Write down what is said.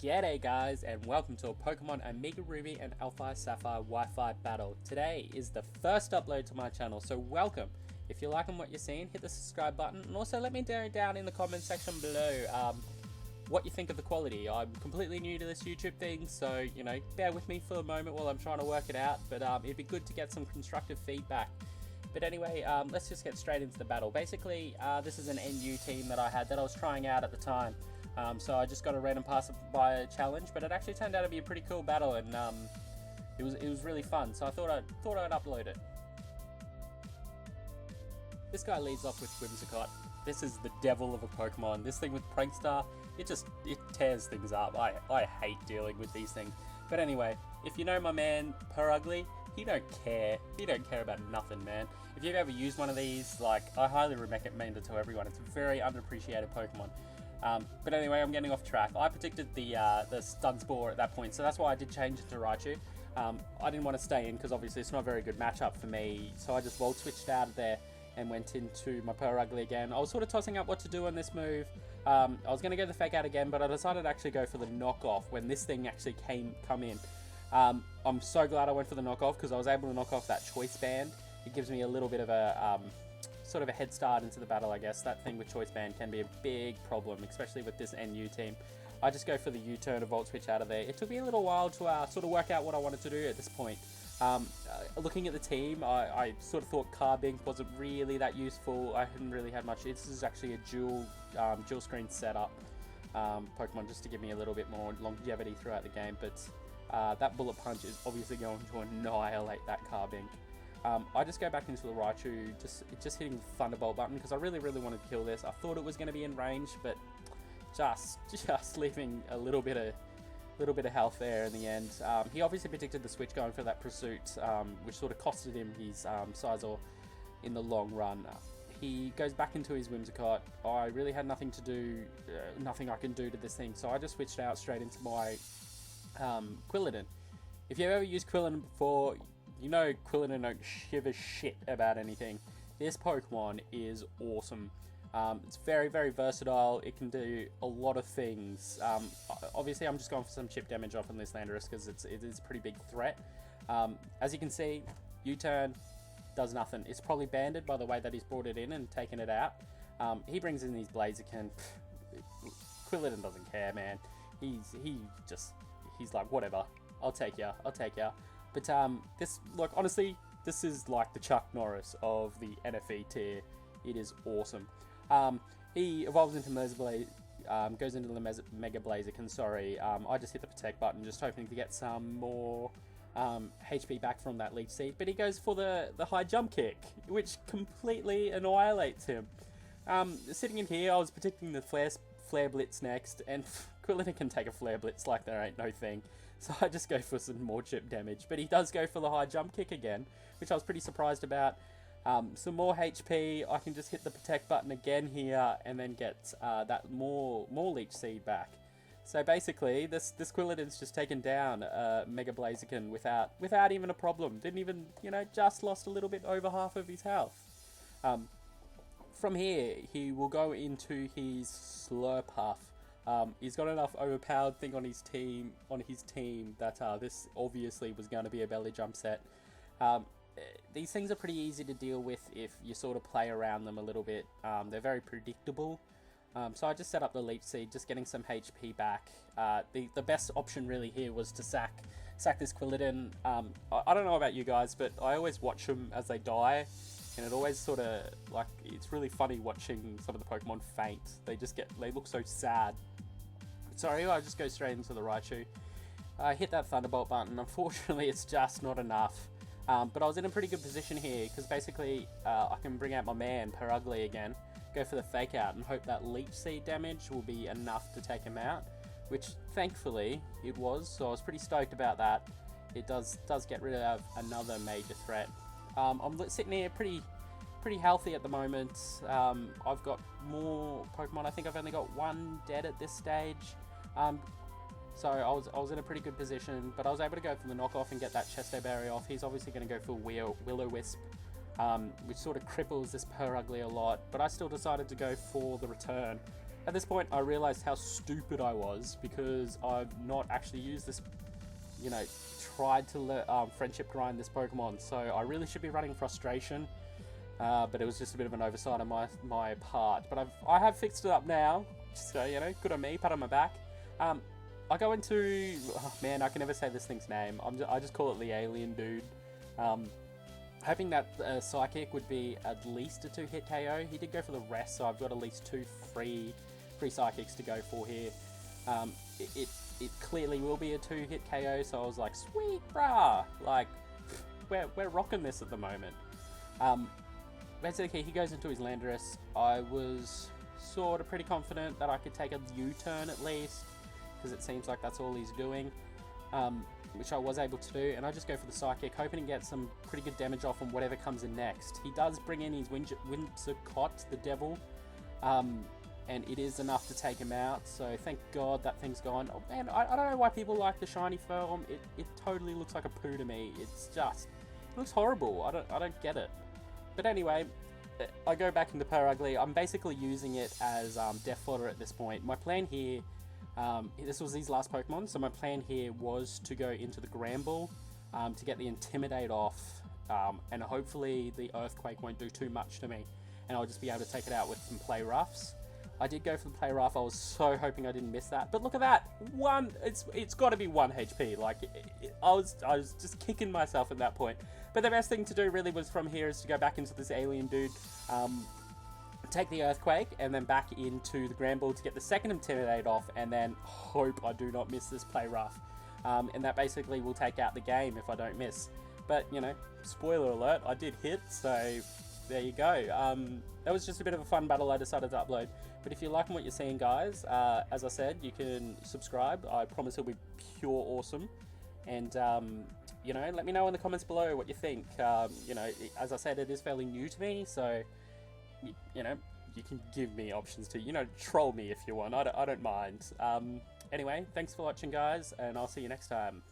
G'day guys, and welcome to a Pokemon Omega Ruby and Alpha Sapphire Wi-Fi battle. Today is the first upload to my channel, so welcome. If you're liking what you're seeing, hit the subscribe button, and also let me know down in the comment section below what you think of the quality. I'm completely new to this YouTube thing, so bear with me for a moment while I'm trying to work it out, but it'd be good to get some constructive feedback. But anyway, let's just get straight into the battle. Basically, this is an NU team that I had that I was trying out at the time. So I just got a random pass by challenge, but it actually turned out to be a pretty cool battle, and it was really fun. So I thought I'd upload it. This guy leads off with Whimsicott. This is the devil of a Pokemon. This thing with Prankster, it tears things up. I hate dealing with these things. But anyway, if you know my man Perugly, he don't care. He don't care about nothing, man. If you've ever used one of these, I highly recommend it to everyone. It's a very underappreciated Pokemon. But anyway, I'm getting off track. I predicted the Stun Spore at that point, so that's why I did change it to Raichu. I didn't want to stay in because obviously it's not a very good matchup for me, so I just Volt Switched out of there and went into my Perugly again. I was sort of tossing up what to do on this move. I was going to go the Fake Out again, but I decided to actually go for the Knockoff when this thing actually come in. I'm so glad I went for the Knockoff because I was able to knock off that Choice Band. It gives me a little bit of a sort of a head start into the battle, I guess. That thing with Choice Band can be a big problem, especially with this NU team. I just go for the U-turn to Volt Switch out of there. It took me a little while to sort of work out what I wanted to do at this point. Looking at the team, I sort of thought Carbink wasn't really that useful. I hadn't really had much. This is actually a dual screen setup Pokemon just to give me a little bit more longevity throughout the game, but that Bullet Punch is obviously going to annihilate that Carbink. I just go back into the Raichu, just hitting the Thunderbolt button because I really wanted to kill this. I thought it was going to be in range, but just leaving a little bit of health there in the end. He obviously predicted the switch going for that Pursuit, which sort of costed him his Scizor in the long run. He goes back into his Whimsicott. I really had nothing to do, nothing I can do to this thing, so I just switched out straight into my Quilladin. If you've ever used Quilladin before, you know Quilladin don't give a shit about anything. This Pokemon is awesome. It's very versatile. It can do a lot of things. Obviously, I'm just going for some chip damage off on this Landorus because it is a pretty big threat. As you can see, U-turn does nothing. It's probably banded by the way that he's brought it in and taken it out. He brings in these Blaziken. Quilladin doesn't care, man. He's like, whatever. I'll take ya. But honestly, this is like the Chuck Norris of the NFE tier. It is awesome. He evolves into goes into the Mega Blaziken, sorry. I just hit the Protect button, just hoping to get some more HP back from that Leech Seed. But he goes for the high jump kick, which completely annihilates him. Sitting in here, I was predicting the Flare Blitz next, and Quilladin can take a Flare Blitz like there ain't no thing. So I just go for some more chip damage. But he does go for the high jump kick again, which I was pretty surprised about. Some more HP, I can just hit the Protect button again here, and then get that more Leech Seed back. So basically, this Quilladin's just taken down Mega Blaziken without even a problem. Didn't even, just lost a little bit over half of his health. From here, he will go into his Slurpuff. He's got enough overpowered thing on his team that this obviously was going to be a belly jump set. These things are pretty easy to deal with if you sort of play around them a little bit. They're very predictable. So I just set up the Leech Seed, just getting some HP back. The best option really here was to sack this Quilladin. I don't know about you guys, but I always watch them as they die. And it always sort of, it's really funny watching some of the Pokemon faint. They look so sad. Sorry, I just go straight into the Raichu. I hit that Thunderbolt button. Unfortunately, it's just not enough. But I was in a pretty good position here, because basically, I can bring out my man, Perugly again, go for the Fake Out, and hope that Leech Seed damage will be enough to take him out, which, thankfully, it was, so I was pretty stoked about that. It does get rid of another major threat. I'm sitting here pretty healthy at the moment. I've got more Pokemon. I think I've only got one dead at this stage. So I was in a pretty good position, but I was able to go for the knockoff and get that Chesto Berry off. He's obviously going to go for Will-O-Wisp, which sort of cripples this Perugly a lot, but I still decided to go for the return. At this point, I realized how stupid I was because I've not actually used this, you know, tried to friendship grind this Pokemon. So I really should be running Frustration, but it was just a bit of an oversight on my part. But I have fixed it up now, so, you know, good on me, pat on my back. I go into, oh man, I can never say this thing's name. I just call it the alien dude. Hoping that Psychic would be at least a 2-hit KO. He did go for the rest, so I've got at least 2 free Psychics to go for here. It clearly will be a 2-hit KO, so I was like, sweet brah! Like, we're rocking this at the moment. Basically, he goes into his Landorus. I was sort of pretty confident that I could take a U-turn at least, because it seems like that's all he's doing, which I was able to do, and I just go for the Psychic, hoping to get some pretty good damage off on whatever comes in next. He does bring in his Whimsicott, the devil, and it is enough to take him out, so thank God that thing's gone. Oh man, I don't know why people like the shiny form. It totally looks like a poo to me. It's just, it looks horrible. I don't get it. But anyway, I go back into Purugly. I'm basically using it as death fodder at this point. My plan here, this was his last Pokemon, so my plan here was to go into the Gramble to get the Intimidate off, and hopefully the Earthquake won't do too much to me, and I'll just be able to take it out with some Play Roughs. I did go for the Play Rough. I was so hoping I didn't miss that, but look at that! It's got to be 1 HP. Like, I was just kicking myself at that point. But the best thing to do really was from here is to go back into this alien dude, take the Earthquake, and then back into the Gramble to get the second Intimidate off, and then hope I do not miss this Play Rough. And that basically will take out the game if I don't miss. But, you know, spoiler alert, I did hit, so there you go. That was just a bit of a fun battle I decided to upload. But if you're liking what you're seeing, guys, as I said, you can subscribe. I promise it'll be pure awesome. And, you know, let me know in the comments below what you think. You know, as I said, it is fairly new to me, so, you know, you can give me options to, you know, troll me if you want. I don't mind. Anyway, thanks for watching, guys, and I'll see you next time.